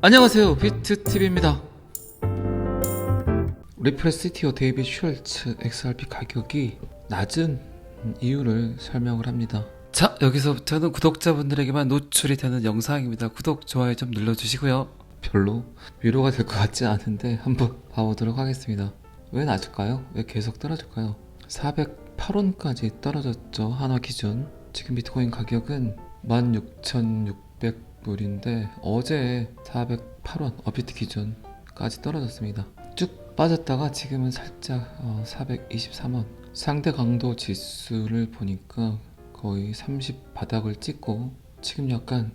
안녕하세요, 비트TV입니다. 리플 CTO 데이빗 슐츠 XRP 가격이 낮은 이유를 설명을 합니다. 자, 여기서부터는 구독자분들에게만 노출이 되는 영상입니다. 구독, 좋아요 좀 눌러주시고요. 별로 위로가 될 것 같지 않은데 한번 봐보도록 하겠습니다. 왜 낮을까요? 왜 계속 떨어질까요? 408원까지 떨어졌죠, 한화 기준. 지금 비트코인 가격은 16,600불인데 어제 408원 업비트 기준까지 떨어졌습니다. 쭉 빠졌다가 지금은 살짝 423원. 상대 강도 지수를 보니까 거의 30 바닥을 찍고 지금 약간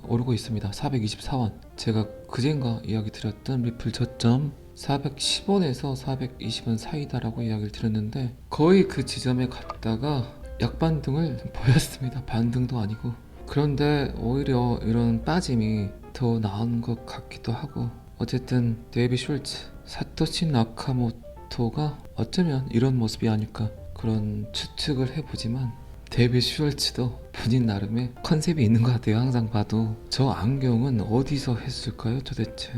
오르고 있습니다. 424원. 제가 그젠가 이야기 드렸던 리플 저점 410원에서 420원 사이다라고 이야기를 드렸는데 거의 그 지점에 갔다가 약반등을 보였습니다. 반등도 아니고. 그런데 오히려 이런 빠짐이 더 나은 것 같기도 하고, 어쨌든 데이빗 슐츠, 사토시 나카모토가 어쩌면 이런 모습이 아닐까 그런 추측을 해보지만, 데이빗 슐츠도 본인 나름의 컨셉이 있는 것 같아요. 항상 봐도 저 안경은 어디서 했을까요 도대체?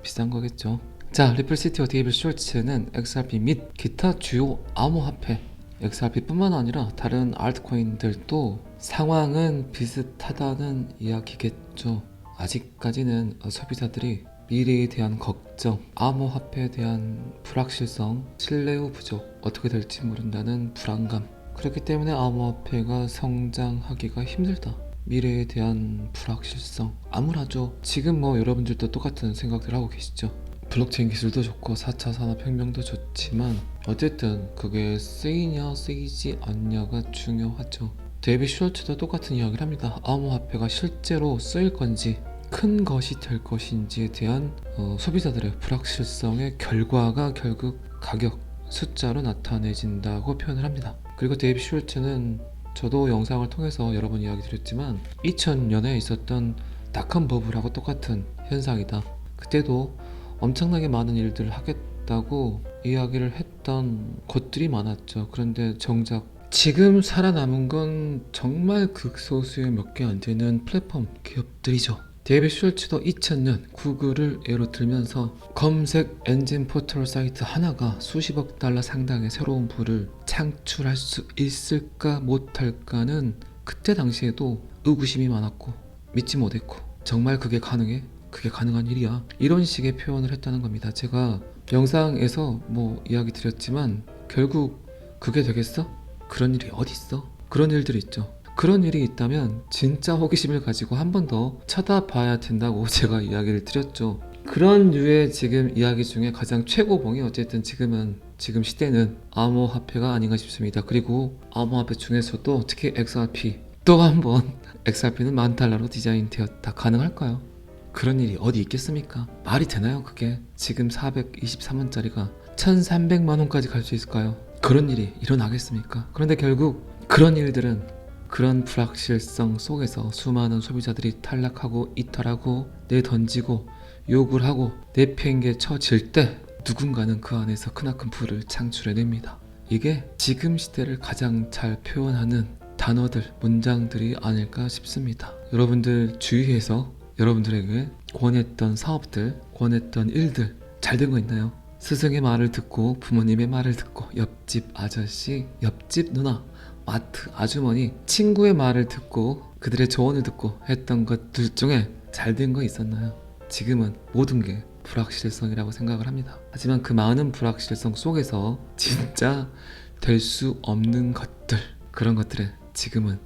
비싼 거겠죠. 자, 리플 CTO 데이빗 슐츠는 XRP 및 기타 주요 암호화폐, XRP뿐만 아니라 다른 알트코인들도 상황은 비슷하다는 이야기겠죠. 아직까지는 소비자들이 미래에 대한 걱정, 암호화폐에 대한 불확실성, 신뢰의 부족, 어떻게 될지 모른다는 불안감, 그렇기 때문에 암호화폐가 성장하기가 힘들다. 미래에 대한 불확실성, 암울하죠. 지금 여러분들도 똑같은 생각들 하고 계시죠. 블록체인 기술도 좋고 4차 산업혁명도 좋지만 어쨌든 그게 쓰이냐 쓰이지 않냐가 중요하죠. 데이빗 슐츠도 똑같은 이야기를 합니다. 암호화폐가 실제로 쓰일 건지 큰 것이 될 것인지에 대한 소비자들의 불확실성의 결과가 결국 가격, 숫자로 나타내진다고 표현을 합니다. 그리고 데이빗 슐츠는 저도 영상을 통해서 여러 번 이야기 드렸지만 2000년에 있었던 닷컴 버블하고 똑같은 현상이다. 그때도 엄청나게 많은 일들을 하겠다고 이야기를 했던 곳들이 많았죠. 그런데 정작 지금 살아남은 건 정말 극소수의 몇 개 안 되는 플랫폼 기업들이죠. 데이빗 슐츠도 2000년 구글을 예로 들면서 검색 엔진 포털 사이트 하나가 수십억 달러 상당의 새로운 부를 창출할 수 있을까 못할까는 그때 당시에도 의구심이 많았고 믿지 못했고, 정말 그게 가능해? 그게 가능한 일이야? 이런 식의 표현을 했다는 겁니다. 제가 영상에서 이야기 드렸지만 결국 그게 되겠어? 그런 일이 어딨어? 그런 일들이 있죠. 그런 일이 있다면 진짜 호기심을 가지고 한 번 더 쳐다봐야 된다고 제가 이야기를 드렸죠. 그런 류의 지금 이야기 중에 가장 최고봉이 어쨌든 지금 시대는 암호화폐가 아닌가 싶습니다. 그리고 암호화폐 중에서도 특히 XRP, 또 한 번 XRP는 $10,000로 디자인되었다. 가능할까요? 그런 일이 어디 있겠습니까? 말이 되나요 그게? 지금 423원짜리가 1,300만원까지 갈 수 있을까요? 그런 일이 일어나겠습니까? 그런데 결국 그런 일들은 그런 불확실성 속에서 수많은 소비자들이 탈락하고 이탈하고 내던지고 욕을 하고 내팽개 쳐질 때 누군가는 그 안에서 크나큰 부를 창출해냅니다. 이게 지금 시대를 가장 잘 표현하는 단어들, 문장들이 아닐까 싶습니다. 여러분들 주위에서 여러분들에게 권했던 사업들, 권했던 일들 잘 된 거 있나요? 스승의 말을 듣고 부모님의 말을 듣고 옆집 아저씨, 옆집 누나, 마트 아주머니, 친구의 말을 듣고 그들의 조언을 듣고 했던 것들 중에 잘 된 거 있었나요? 지금은 모든 게 불확실성이라고 생각을 합니다. 하지만 그 많은 불확실성 속에서 진짜 될 수 없는 것들, 그런 것들에 지금은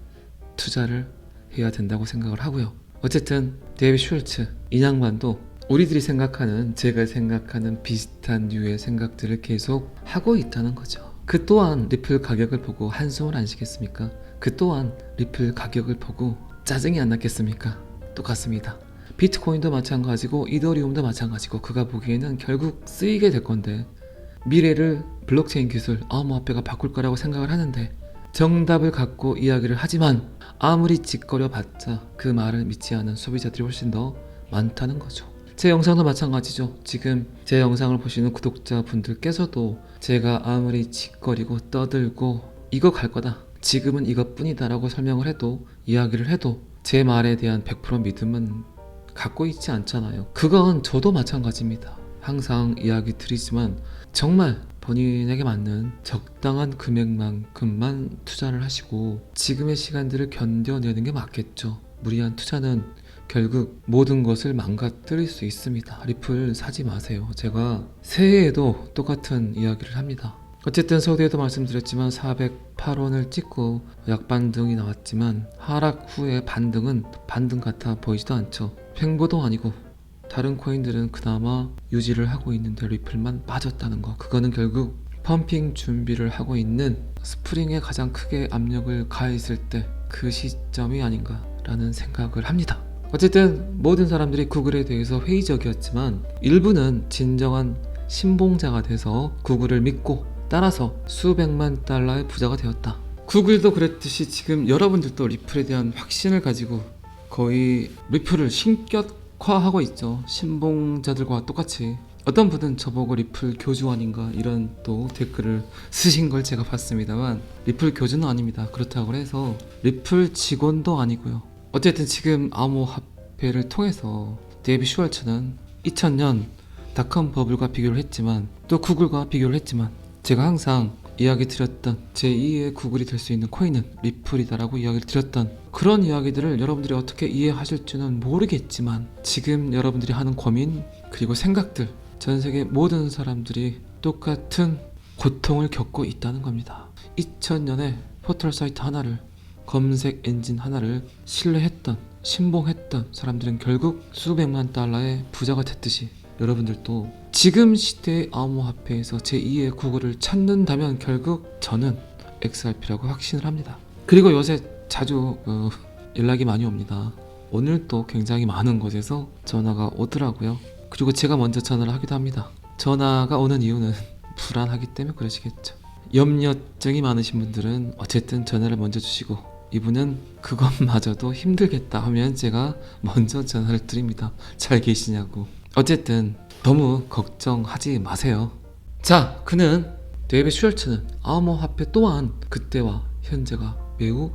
투자를 해야 된다고 생각을 하고요. 어쨌든 데이빗 슐츠, 이 양반도 우리들이 생각하는, 제가 생각하는 비슷한 류의 생각들을 계속 하고 있다는 거죠. 그 또한 리플 가격을 보고 한숨을 안 쉬겠습니까? 그 또한 리플 가격을 보고 짜증이 안 났겠습니까? 똑같습니다. 비트코인도 마찬가지고 이더리움도 마찬가지고 그가 보기에는 결국 쓰이게 될 건데, 미래를 블록체인 기술, 암호화폐가 바꿀 거라고 생각을 하는데 정답을 갖고 이야기를 하지만 아무리 짓거려 봤자 그 말을 믿지 않는 소비자들이 훨씬 더 많다는 거죠. 제 영상도 마찬가지죠. 지금 제 영상을 보시는 구독자분들께서도 제가 아무리 짓거리고 떠들고 이거 갈 거다, 지금은 이것뿐이다 라고 설명을 해도, 이야기를 해도 제 말에 대한 100% 믿음은 갖고 있지 않잖아요. 그건 저도 마찬가지입니다. 항상 이야기 드리지만 정말 본인에게 맞는 적당한 금액만큼만 투자를 하시고 지금의 시간들을 견뎌내는 게 맞겠죠. 무리한 투자는 결국 모든 것을 망가뜨릴 수 있습니다. 리플 사지 마세요. 제가 새해에도 똑같은 이야기를 합니다. 어쨌든 서두에도 말씀드렸지만 408원을 찍고 약반등이 나왔지만 하락 후에 반등은 반등 같아 보이지도 않죠. 횡보도 아니고 다른 코인들은 그나마 유지를 하고 있는데 리플만 빠졌다는 거, 그거는 결국 펌핑 준비를 하고 있는 스프링에 가장 크게 압력을 가했을 때 그 시점이 아닌가라는 생각을 합니다. 어쨌든 모든 사람들이 구글에 대해서 회의적이었지만 일부는 진정한 신봉자가 돼서 구글을 믿고 따라서 수백만 달러의 부자가 되었다. 구글도 그랬듯이 지금 여러분들도 리플에 대한 확신을 가지고 거의 리플을 신격화하고 있죠. 신봉자들과 똑같이. 어떤 분은 저보고 리플 교주 아닌가 이런 또 댓글을 쓰신 걸 제가 봤습니다만, 리플 교주는 아닙니다. 그렇다고 해서 리플 직원도 아니고요. 어쨌든 지금 암호화폐를 통해서 데이비 슈왈츠는 2000년 닷컴 버블과 비교를 했지만 또 구글과 비교를 했지만 제가 항상 이야기 드렸던 제2의 구글이 될 수 있는 코인은 리플이다라고 이야기를 드렸던 그런 이야기들을 여러분들이 어떻게 이해하실지는 모르겠지만 지금 여러분들이 하는 고민 그리고 생각들, 전 세계 모든 사람들이 똑같은 고통을 겪고 있다는 겁니다. 2000년에 포털 사이트 하나를, 검색 엔진 하나를 신뢰했던, 신봉했던 사람들은 결국 수백만 달러의 부자가 됐듯이 여러분들도 지금 시대의 암호화폐에서 제2의 구글을 찾는다면 결국 저는 XRP라고 확신을 합니다. 그리고 요새 자주 연락이 많이 옵니다. 오늘도 굉장히 많은 곳에서 전화가 오더라고요. 그리고 제가 먼저 전화를 하기도 합니다. 전화가 오는 이유는 불안하기 때문에 그러시겠죠. 염려증이 많으신 분들은 어쨌든 전화를 먼저 주시고, 이분은 그것마저도 힘들겠다 하면 제가 먼저 전화를 드립니다. 잘 계시냐고. 어쨌든 너무 걱정하지 마세요. 자, 그는 데이비 슈왈츠는 암호화폐 또한 그때와 현재가 매우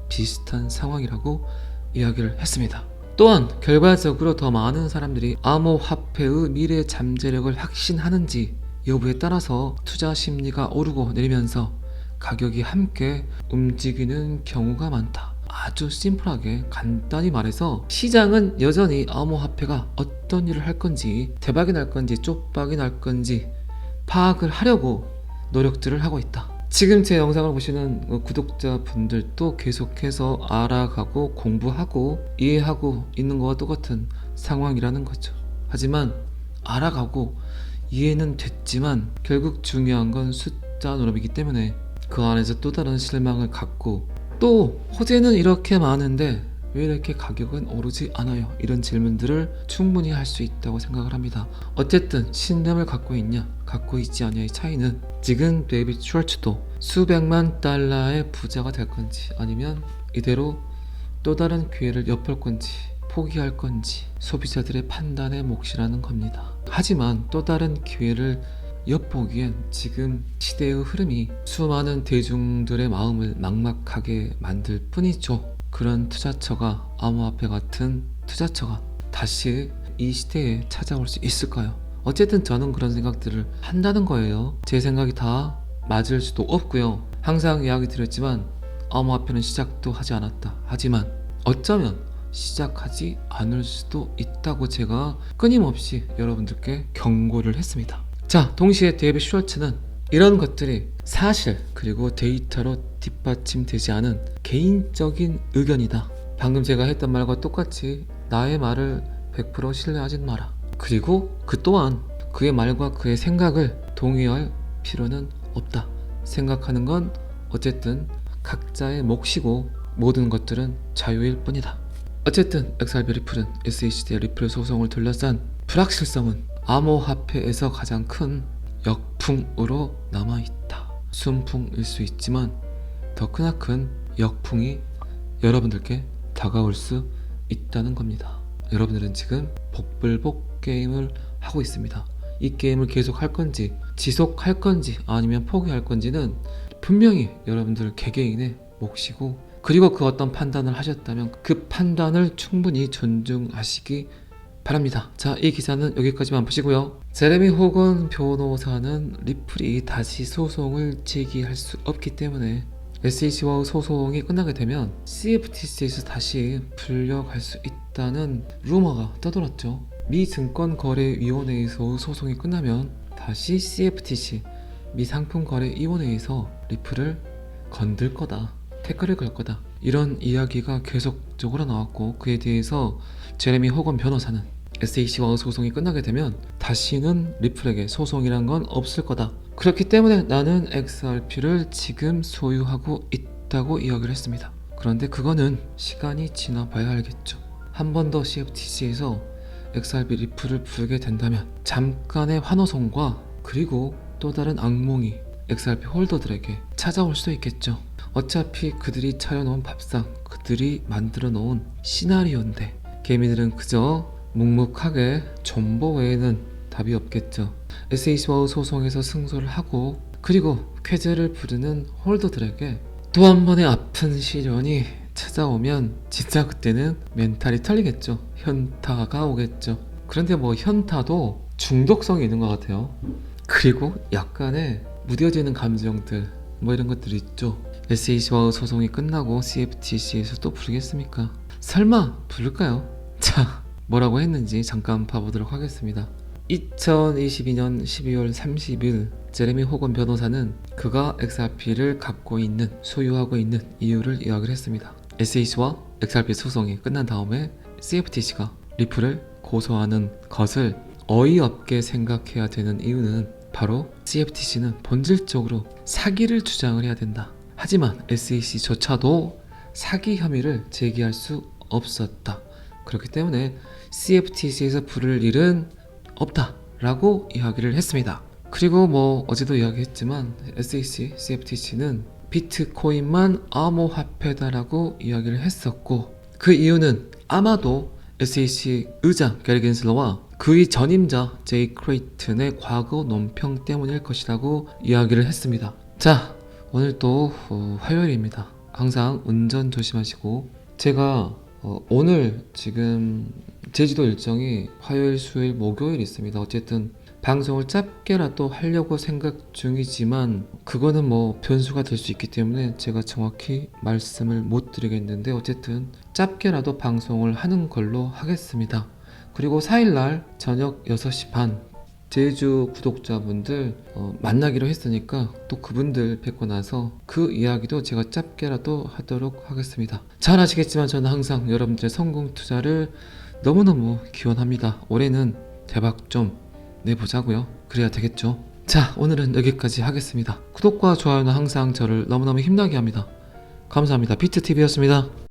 비슷한 상황이라고 이야기를 했습니다. 또한 결과적으로 더 많은 사람들이 암호화폐의 미래 잠재력을 확신하는지 여부에 따라서 투자 심리가 오르고 내리면서 가격이 함께 움직이는 경우가 많다. 아주 심플하게 간단히 말해서 시장은 여전히 암호화폐가 어떤 일을 할 건지, 대박이 날 건지 쪽박이 날 건지 파악을 하려고 노력들을 하고 있다. 지금 제 영상을 보시는 구독자분들도 계속해서 알아가고 공부하고 이해하고 있는 것과 똑같은 상황이라는 거죠. 하지만 알아가고 이해는 됐지만 결국 중요한 건 숫자 노름이기 때문에 그 안에서 또 다른 실망을 갖고, 또 호재는 이렇게 많은데 왜 이렇게 가격은 오르지 않아요? 이런 질문들을 충분히 할 수 있다고 생각을 합니다. 어쨌든 신념을 갖고 있냐 갖고 있지 않냐의 차이는 지금 데이비 슈왈츠도 수백만 달러의 부자가 될 건지 아니면 이대로 또 다른 기회를 엿볼 건지 포기할 건지 소비자들의 판단의 몫이라는 겁니다. 하지만 또 다른 기회를 엿보기엔 지금 시대의 흐름이 수많은 대중들의 마음을 막막하게 만들 뿐이죠. 그런 투자처가, 암호화폐 같은 투자처가 다시 이 시대에 찾아올 수 있을까요? 어쨌든 저는 그런 생각들을 한다는 거예요. 제 생각이 다 맞을 수도 없고요. 항상 이야기 드렸지만 암호화폐는 시작도 하지 않았다. 하지만 어쩌면 시작하지 않을 수도 있다고 제가 끊임없이 여러분들께 경고를 했습니다. 자, 동시에 데이비 슈왈츠는 이런 것들이 사실 그리고 데이터로 뒷받침되지 않은 개인적인 의견이다. 방금 제가 했던 말과 똑같이 나의 말을 100% 신뢰하진 마라. 그리고 그 또한 그의 말과 그의 생각을 동의할 필요는 없다. 생각하는 건 어쨌든 각자의 몫이고 모든 것들은 자유일 뿐이다. 어쨌든 XRP 리플은 SEC의 리플 소송을 둘러싼 불확실성은 암호화폐에서 가장 큰 역풍으로 남아있다. 순풍일 수 있지만 더 크나큰 역풍이 여러분들께 다가올 수 있다는 겁니다. 여러분들은 지금 복불복 게임을 하고 있습니다. 이 게임을 계속 할 건지 지속할 건지 아니면 포기할 건지는 분명히 여러분들 개개인의 몫이고, 그리고 그 어떤 판단을 하셨다면 그 판단을 충분히 존중하시기 바랍니다. 자, 이 기사는 여기까지만 보시고요. 제레미 호건 변호사는 리플이 다시 소송을 제기할 수 없기 때문에 SEC와 소송이 끝나게 되면 CFTC에서 다시 불려갈 수 있다는 루머가 떠돌았죠. 미 증권거래위원회에서 소송이 끝나면 다시 CFTC, 미 상품거래위원회에서 리플을 건들 거다, 태클을 걸 거다, 이런 이야기가 계속적으로 나왔고, 그에 대해서 제레미 호건 변호사는 SEC와 소송이 끝나게 되면 다시는 리플에게 소송이란 건 없을 거다, 그렇기 때문에 나는 XRP를 지금 소유하고 있다고 이야기를 했습니다. 그런데 그거는 시간이 지나봐야 알겠죠. 한 번 더 CFTC에서 XRP 리플을 부르게 된다면 잠깐의 환호성과 그리고 또 다른 악몽이 XRP 홀더들에게 찾아올 수도 있겠죠. 어차피 그들이 차려놓은 밥상, 그들이 만들어 놓은 시나리오인데 개미들은 그저 묵묵하게 존버 외에는 답이 없겠죠. SEC와 소송에서 승소를 하고 그리고 쾌재를 부르는 홀더들에게 또 한 번의 아픈 시련이 찾아오면 진짜 그때는 멘탈이 털리겠죠. 현타가 오겠죠. 그런데 뭐 현타도 중독성이 있는 것 같아요. 그리고 약간의 무뎌지는 감정들 뭐 이런 것들이 있죠. SEC와 소송이 끝나고 CFTC에서 또 부르겠습니까? 설마 부를까요? 자, 뭐라고 했는지 잠깐 봐보도록 하겠습니다. 2022년 12월 30일 제레미 호건 변호사는 그가 XRP를 갖고 있는, 소유하고 있는 이유를 이야기를 했습니다. SEC와 XRP 소송이 끝난 다음에 CFTC가 리플을 고소하는 것을 어이없게 생각해야 되는 이유는 바로 CFTC는 본질적으로 사기를 주장을 해야 된다. 하지만 SEC조차도 사기 혐의를 제기할 수 없었다. 그렇기 때문에 CFTC에서 부를 일은 없다라고 이야기를 했습니다. 그리고 뭐 어제도 이야기했지만 SEC, CFTC는 비트코인만 암호화폐다라고 이야기를 했었고, 그 이유는 아마도 SEC 의장 게리 겐슬러와 그의 전임자 제이 크레이튼의 과거 논평 때문일 것이라고 이야기를 했습니다. 자, 오늘 또 화요일입니다. 항상 운전 조심하시고, 제가 오늘 지금 제주도 일정이 화요일, 수요일, 목요일 있습니다. 어쨌든 방송을 짧게라도 하려고 생각 중이지만 그거는 뭐 변수가 될 수 있기 때문에 제가 정확히 말씀을 못 드리겠는데, 어쨌든 짧게라도 방송을 하는 걸로 하겠습니다. 그리고 4일날 저녁 6시 반 제주 구독자분들 만나기로 했으니까 또 그분들 뵙고 나서 그 이야기도 제가 짧게라도 하도록 하겠습니다. 잘 아시겠지만 저는 항상 여러분들의 성공 투자를 너무너무 기원합니다. 올해는 대박 좀 내보자고요. 그래야 되겠죠. 자, 오늘은 여기까지 하겠습니다. 구독과 좋아요는 항상 저를 너무너무 힘나게 합니다. 감사합니다. 비트TV였습니다.